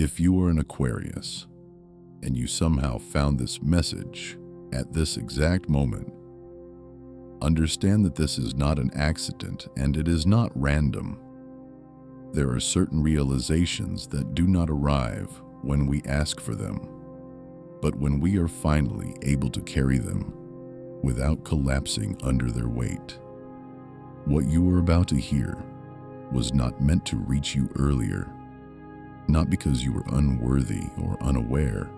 If you are an Aquarius and you somehow found this message at this exact moment, understand that this is not an accident and it is not random. There are certain realizations that do not arrive when we ask for them, but when we are finally able to carry them without collapsing under their weight. What you are about to hear was not meant to reach you earlier, not because you were unworthy or unaware,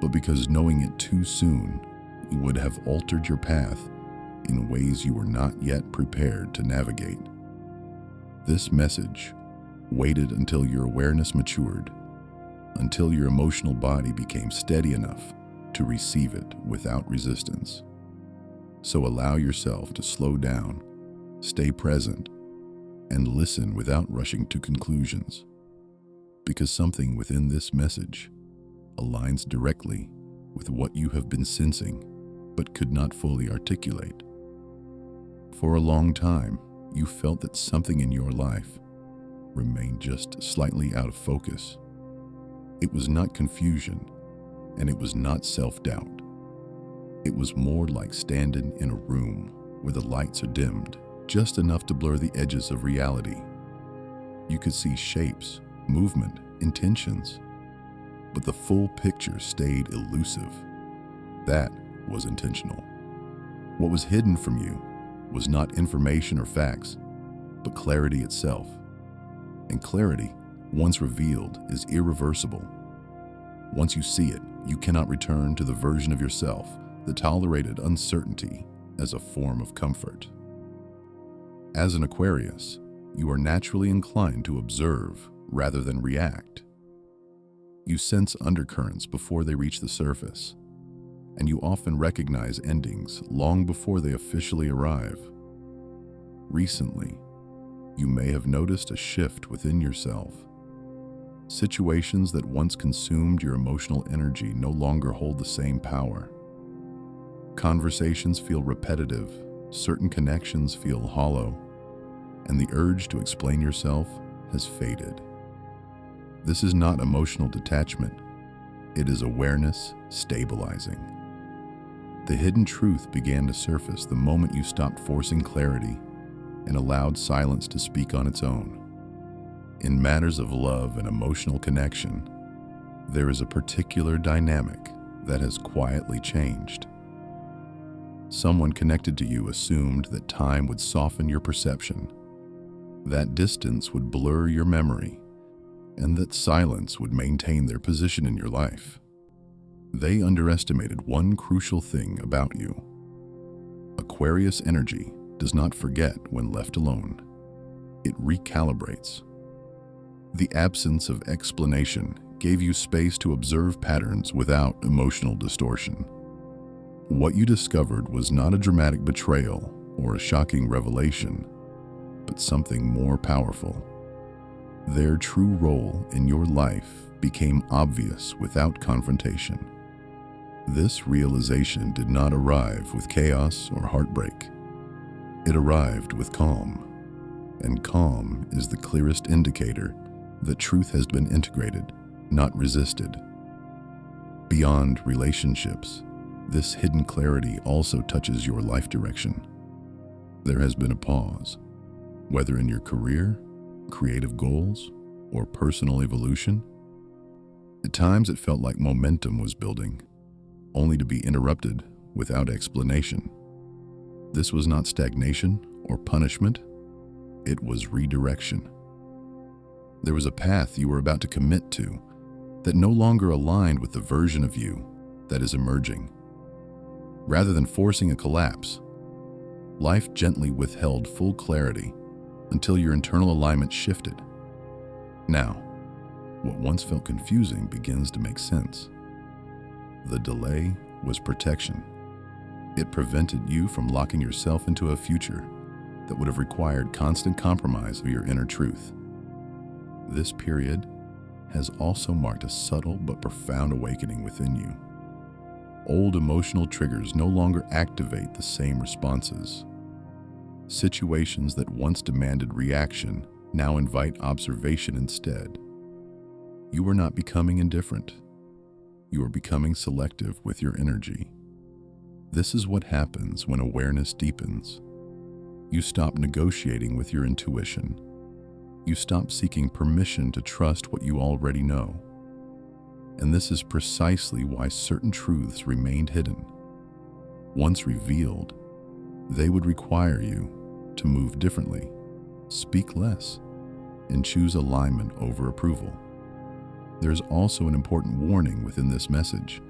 but because knowing it too soon would have altered your path in ways you were not yet prepared to navigate. This message waited until your awareness matured, until your emotional body became steady enough to receive it without resistance. So allow yourself to slow down, stay present, and listen without rushing to conclusions, because something within this message aligns directly with what you have been sensing but could not fully articulate. For a long time, you felt that something in your life remained just slightly out of focus. It was not confusion, and it was not self-doubt. It was more like standing in a room where the lights are dimmed, just enough to blur the edges of reality. You could see shapes, movement, intentions, but the full picture stayed elusive. That was intentional. What was hidden from you was not information or facts, but clarity itself. And clarity, once revealed, is irreversible. Once you see it, you cannot return to the version of yourself that tolerated uncertainty as a form of comfort. As an Aquarius, you are naturally inclined to observe rather than react. You sense undercurrents before they reach the surface, and you often recognize endings long before they officially arrive. Recently, you may have noticed a shift within yourself. Situations that once consumed your emotional energy no longer hold the same power. Conversations feel repetitive, certain connections feel hollow, and the urge to explain yourself has faded. This is not emotional detachment, it is awareness stabilizing. The hidden truth began to surface the moment you stopped forcing clarity and allowed silence to speak on its own. In matters of love and emotional connection, there is a particular dynamic that has quietly changed. Someone connected to you assumed that time would soften your perception, that distance would blur your memory, and that silence would maintain their position in your life. They underestimated one crucial thing about you. Aquarius energy does not forget when left alone. It recalibrates. The absence of explanation gave you space to observe patterns without emotional distortion. What you discovered was not a dramatic betrayal or a shocking revelation, but something more powerful. Their true role in your life became obvious without confrontation. This realization did not arrive with chaos or heartbreak. It arrived with calm, and calm is the clearest indicator that truth has been integrated, not resisted. Beyond relationships, this hidden clarity also touches your life direction. There has been a pause, whether in your career, creative goals, or personal evolution. At times it felt like momentum was building, only to be interrupted without explanation. This was not stagnation or punishment, it was redirection. There was a path you were about to commit to that no longer aligned with the version of you that is emerging. Rather than forcing a collapse, life gently withheld full clarity until your internal alignment shifted. Now, what once felt confusing begins to make sense. The delay was protection. It prevented you from locking yourself into a future that would have required constant compromise of your inner truth. This period has also marked a subtle but profound awakening within you. Old emotional triggers no longer activate the same responses. Situations that once demanded reaction now invite observation instead. You are not becoming indifferent. You are becoming selective with your energy. This is what happens when awareness deepens. You stop negotiating with your intuition. You stop seeking permission to trust what you already know. And this is precisely why certain truths remained hidden. Once revealed, they would require you to move differently, speak less, and choose alignment over approval. There's also an important warning within this message,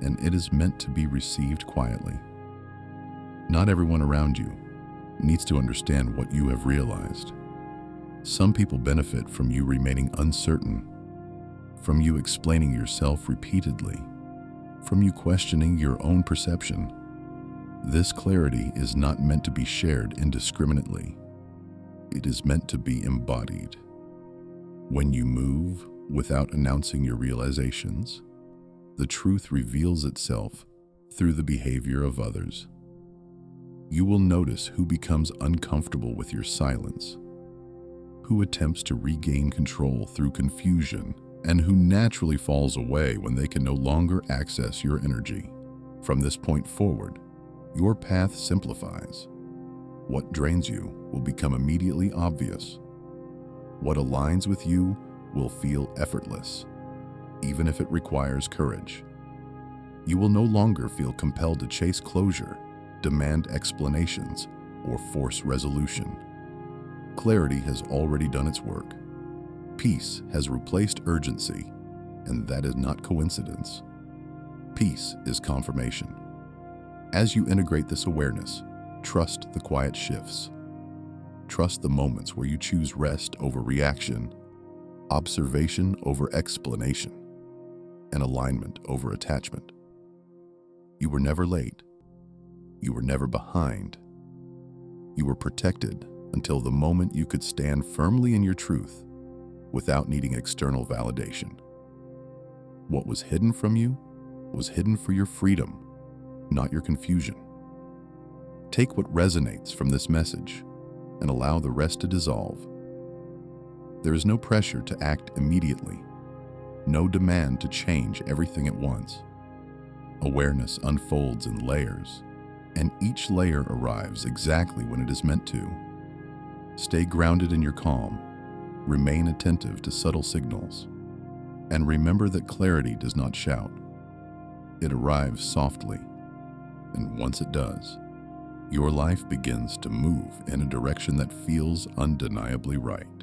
and it is meant to be received quietly. Not everyone around you needs to understand what you have realized. Some people benefit from you remaining uncertain, from you explaining yourself repeatedly, from you questioning your own perception. This clarity is not meant to be shared indiscriminately. It is meant to be embodied. When you move without announcing your realizations, the truth reveals itself through the behavior of others. You will notice who becomes uncomfortable with your silence, who attempts to regain control through confusion, and who naturally falls away when they can no longer access your energy. From this point forward, your path simplifies. What drains you will become immediately obvious. What aligns with you will feel effortless, even if it requires courage. You will no longer feel compelled to chase closure, demand explanations, or force resolution. Clarity has already done its work. Peace has replaced urgency, and that is not coincidence. Peace is confirmation. As you integrate this awareness, trust the quiet shifts. Trust the moments where you choose rest over reaction, observation over explanation, and alignment over attachment. You were never late. You were never behind. You were protected until the moment you could stand firmly in your truth without needing external validation. What was hidden from you was hidden for your freedom, not your confusion. Take what resonates from this message and allow the rest to dissolve. There is no pressure to act immediately, no demand to change everything at once. Awareness unfolds in layers, and each layer arrives exactly when it is meant to. Stay grounded in your calm, remain attentive to subtle signals, and remember that clarity does not shout. It arrives softly, and once it does, your life begins to move in a direction that feels undeniably right.